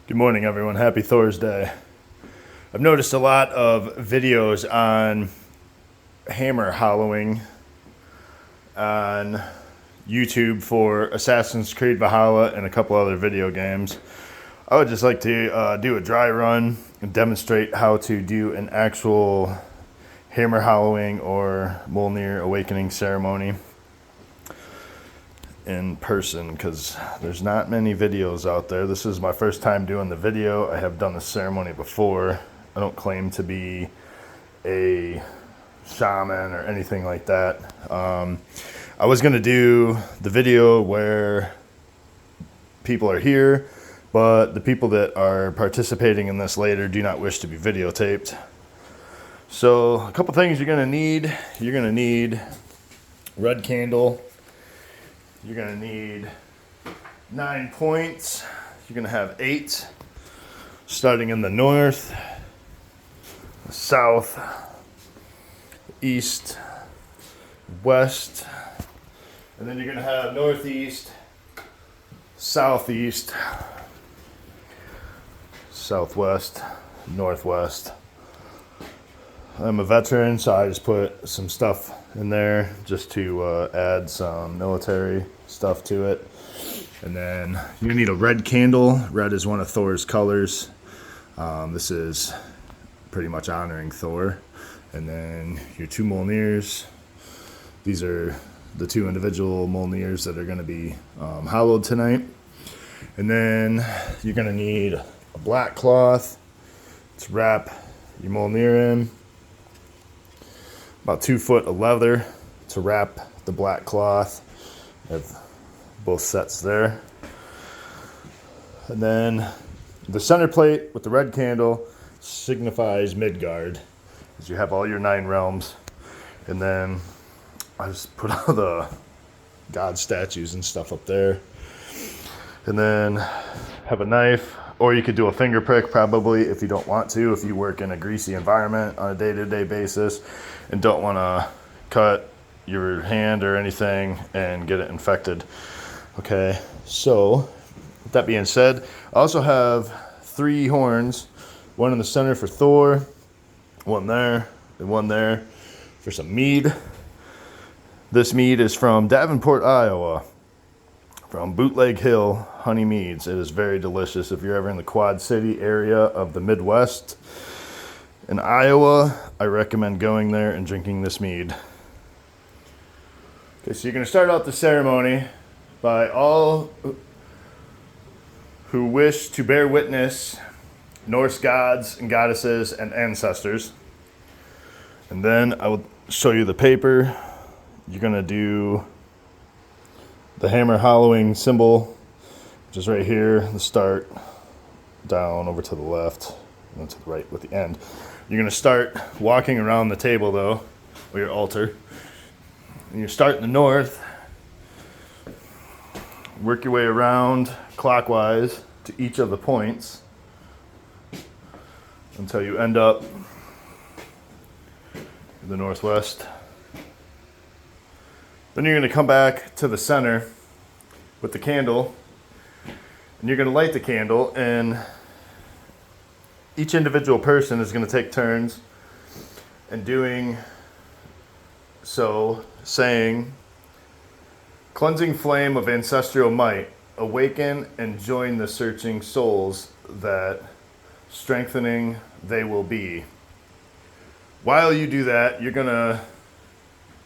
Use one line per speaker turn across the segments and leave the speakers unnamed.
Good morning, everyone. Happy Thursday. I've noticed a lot of videos on hammer hollowing on YouTube for Assassin's Creed Valhalla and a couple other video games. I would just like to do a dry run and demonstrate how to do an actual hammer hollowing or Mjolnir awakening ceremony in person, because there's not many videos out there. This is my first time doing the video. I have done the ceremony before. I don't claim to be a shaman or anything like that. I was going to do the video where people are here, but the people that are participating in this later do not wish to be videotaped. So a couple things you're going to need red candle. You're going to need 9 points. You're going to have 8, starting in the north, the south, east, west, and then you're going to have northeast, southeast, southwest, northwest. I'm a veteran, so I just put some stuff in there just to add some military stuff to it. And then you need a red candle. Red is one of Thor's colors. This is pretty much honoring Thor. And then your 2 Mjolnirs. These are the 2 individual Mjolnirs that are going to be hollowed tonight. And then you're going to need a black cloth to wrap your Mjolnir in. About 2 foot of leather to wrap the black cloth. I have both sets there. And then the center plate with the red candle signifies Midgard, as you have all your 9 realms. And then I just put all the god statues and stuff up there. And then have a knife, or you could do a finger prick probably if you don't want to, if you work in a greasy environment on a day-to-day basis and don't want to cut your hand or anything and get it infected. Okay, so with that being said, I also have 3 horns, one in the center for Thor, one there, and one there for some mead. This mead is from Davenport, Iowa, from Bootleg Hill Honey Meads. It is very delicious. If you're ever in the Quad City area of the Midwest in Iowa, I recommend going there and drinking this mead. Okay, so you're going to start out the ceremony by all who wish to bear witness, Norse gods and goddesses and ancestors. And then I will show you the paper. You're going to do the hammer hollowing symbol, which is right here, the start, down over to the left, and to the right with the end. You're going to start walking around the table, though, or your altar. And you start in the north, work your way around clockwise to each of the points until you end up in the northwest. Then you're going to come back to the center with the candle, and you're going to light the candle, and each individual person is going to take turns in doing so, saying, "Cleansing flame of ancestral might, awaken and join the searching souls that strengthening they will be." While you do that, you're going to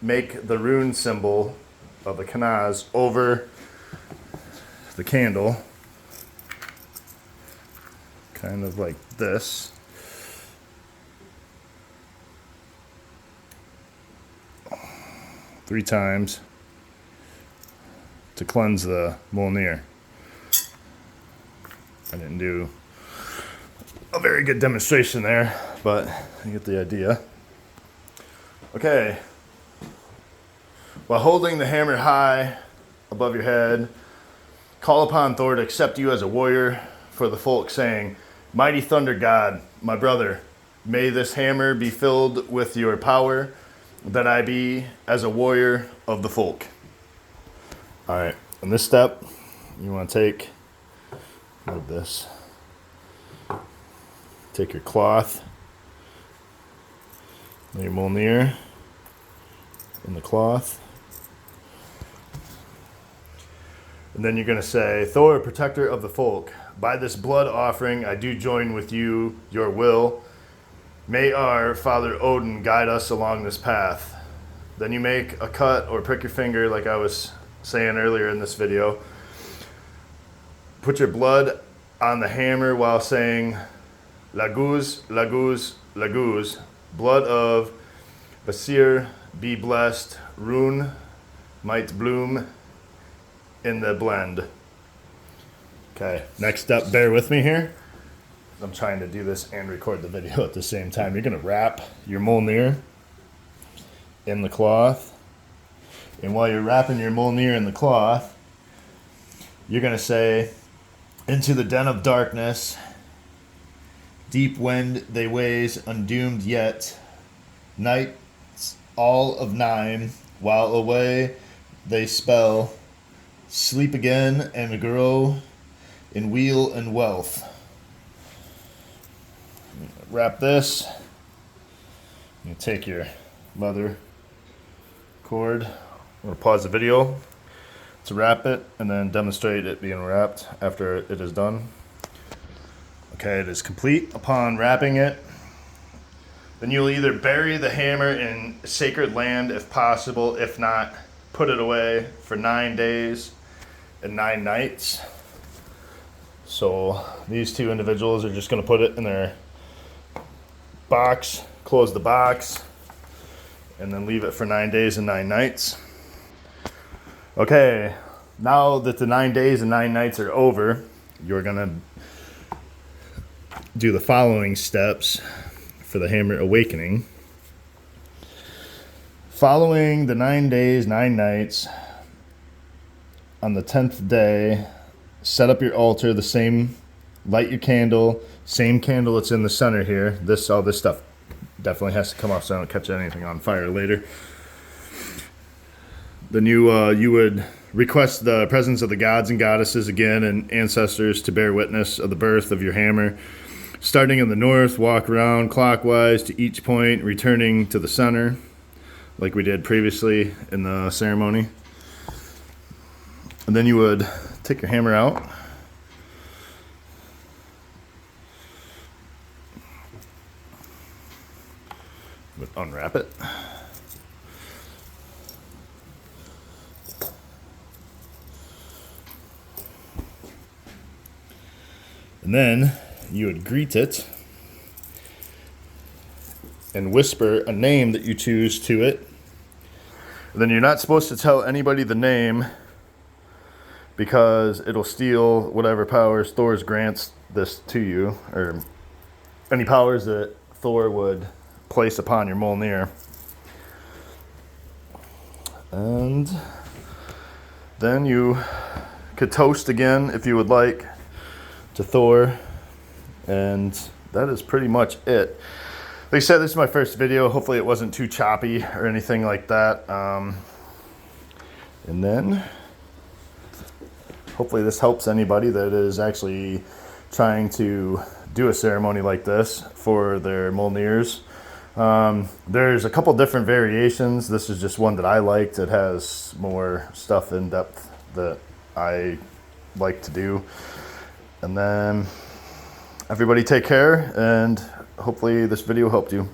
make the rune symbol of the kanaz over the candle, kind of like this. Three times to cleanse the Mjolnir. I didn't do a very good demonstration there, but you get the idea. Okay. While holding the hammer high above your head, call upon Thor to accept you as a warrior for the folk, saying, "Mighty thunder god, my brother, may this hammer be filled with your power, that I be as a warrior of the folk." All right, in this step, you want to take, move this, Take your cloth, lay your Mjolnir in the cloth. And then you're going to say, Thor, protector of the folk, by this blood offering I do join with you your will. May our Father Odin guide us along this path. Then you make a cut or prick your finger like I was saying earlier in this video. Put your blood on the hammer while saying, Laguz, Laguz, Laguz, blood of Vasir, be blessed, Rune might bloom in the blend. Okay, next up, bear with me here. I'm trying to do this and record the video at the same time. You're gonna wrap your Mjolnir in the cloth. And while you're wrapping your Mjolnir in the cloth, you're gonna say, into the den of darkness, deep wind they ways, undoomed yet, nights all of 9, while away they spell, sleep again and grow in weal and wealth. Wrap this. You take your leather cord. I'm going to pause the video to wrap it and then demonstrate it being wrapped after it is done. Okay, it is complete. Upon wrapping it, then you'll either bury the hammer in sacred land if possible. If not, put it away for 9 days and 9 nights. So these two individuals are just going to put it in their box, close the box, and then leave it for 9 days and 9 nights. Okay, now that the 9 days and 9 nights are over, you're going to do the following steps for the hammer awakening. Following the 9 days, 9 nights, on the 10th day, set up your altar the same, light your candle, same candle that's in the center here. All this stuff definitely has to come off so I don't catch anything on fire later. Then you would request the presence of the gods and goddesses again and ancestors to bear witness of the birth of your hammer. Starting in the north, walk around clockwise to each point, returning to the center, like we did previously in the ceremony. And then you would take your hammer out. Would unwrap it. And then you would greet it and whisper a name that you choose to it. And then you're not supposed to tell anybody the name because it'll steal whatever powers Thor grants this to you, or any powers that Thor would place upon your Mjolnir. And then you could toast again if you would like to Thor, and that is pretty much it. Like I said, this is my first video. Hopefully it wasn't too choppy or anything like that. And then hopefully this helps anybody that is actually trying to do a ceremony like this for their Mjolnirs. There's a couple different variations. This is just one that I liked. It has more stuff in depth that I like to do. And then everybody take care, and hopefully this video helped you.